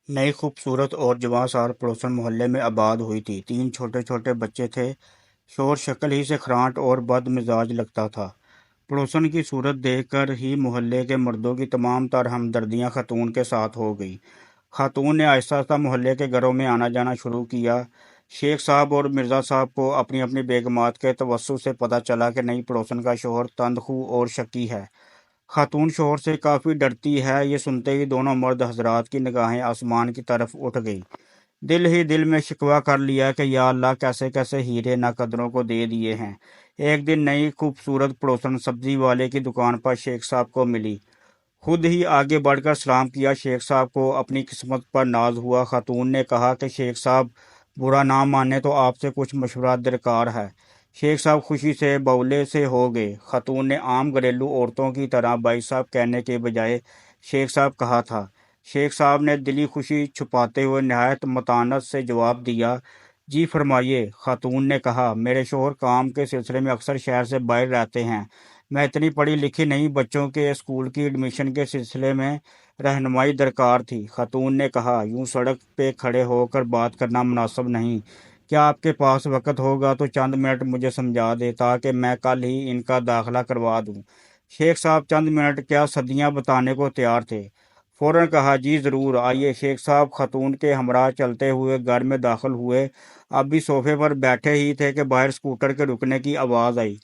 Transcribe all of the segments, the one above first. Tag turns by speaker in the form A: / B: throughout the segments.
A: नई खूबसूरत और जवां पड़ोसन मोहल्ले में आबाद हुई थी। 3 छोटे छोटे बच्चे थे। शोर शक्ल ही से खरांट और बदमिजाज लगता था। पड़ोसन की सूरत देखकर ही मोहल्ले के मर्दों की तमाम तर हमदर्दियां खातून के साथ हो गई। खातून ने आहिस्ता आहिस्ता मोहल्ले के घरों में आना जाना शुरू किया। शेख साहब और मिर्ज़ा साहब को अपनी अपनी बेगमात के तवस्सुत से पता चला कि नई पड़ोसन का शोहर तंदखू और शकी है। खातून शोहर से काफ़ी डरती है। ये सुनते ही दोनों मर्द हजरात की निगाहें आसमान की तरफ उठ गई। दिल ही दिल में शिकवा कर लिया कि या अल्लाह, कैसे कैसे हीरे नाकदरों को दे दिए हैं। एक दिन नई खूबसूरत पड़ोसन सब्जी वाले की दुकान पर शेख साहब को मिली। खुद ही आगे बढ़कर सलाम किया। शेख साहब को अपनी किस्मत पर नाज हुआ। खातून ने कहा कि शेख साहब, बुरा ना माने तो आपसे कुछ मशवरा दरकार है। शेख साहब खुशी से बौले से हो गए। खातून ने आम घरेलू औरतों की तरह भाई साहब कहने के बजाय शेख साहब कहा था। शेख साहब ने दिली खुशी छुपाते हुए नहायत मतानत से जवाब दिया, जी फरमाइए। खातून ने कहा, मेरे शोहर काम के सिलसिले में अक्सर शहर से बाहर रहते हैं। मैं इतनी पढ़ी लिखी नहीं, बच्चों के स्कूल की एडमिशन के सिलसिले में रहनुमाई दरकार थी। खातून ने कहा, यूं सड़क पे खड़े होकर बात करना मुनासिब नहीं। क्या आपके पास वक्त होगा तो चंद मिनट मुझे समझा दे, ताकि मैं कल ही इनका दाखिला करवा दूं। शेख साहब चंद मिनट क्या सदियां बताने को तैयार थे। फौरन कहा, जी ज़रूर आइए। शेख साहब खातून के हमरा चलते हुए घर में दाखिल हुए। अभी सोफे पर बैठे ही थे कि बाहर स्कूटर के रुकने की आवाज़ आई।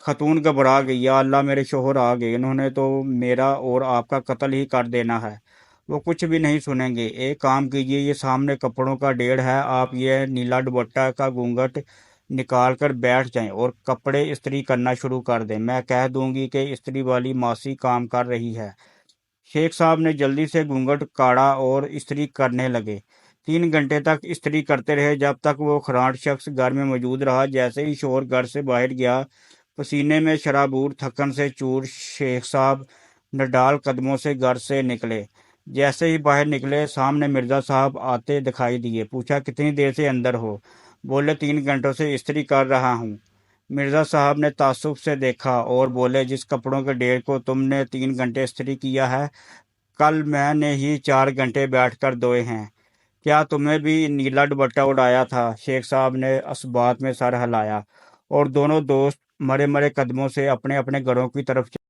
A: खातून घबरा गई। या अल्लाह, मेरे शोहर आ गए। इन्होंने तो मेरा और आपका कत्ल ही कर देना है। वो कुछ भी नहीं सुनेंगे। एक काम कीजिए, ये सामने कपड़ों का ढेर है, आप ये नीला दुपट्टा का घूंघट निकाल कर बैठ जाएं और कपड़े इस्त्री करना शुरू कर दें। मैं कह दूंगी कि इस्त्री वाली मासी काम कर रही है। शेख साहब ने जल्दी से घूंघट काढ़ा और इस्त्री करने लगे। 3 घंटे तक इस्त्री करते रहे, जब तक वो खरांट शख्स घर में मौजूद रहा। जैसे ही शोहर घर से बाहर गया, पसीने में शराबूर थकन से चूर शेख साहब नडाल कदमों से घर से निकले। जैसे ही बाहर निकले, सामने मिर्ज़ा साहब आते दिखाई दिए। पूछा, कितनी देर से अंदर हो? बोले, 3 घंटों से इस्त्री कर रहा हूँ। मिर्ज़ा साहब ने ताज्जुब से देखा और बोले, जिस कपड़ों के ढेर को तुमने 3 घंटे इस्त्री किया है, कल मैंने ही 4 घंटे बैठकर धोए हैं। क्या तुम्हें भी नीला दुपट्टा उड़ाया था? शेख साहब ने असबात में सर हिलाया और दोनों दोस्त मरे मरे कदमों से अपने अपने घरों की तरफ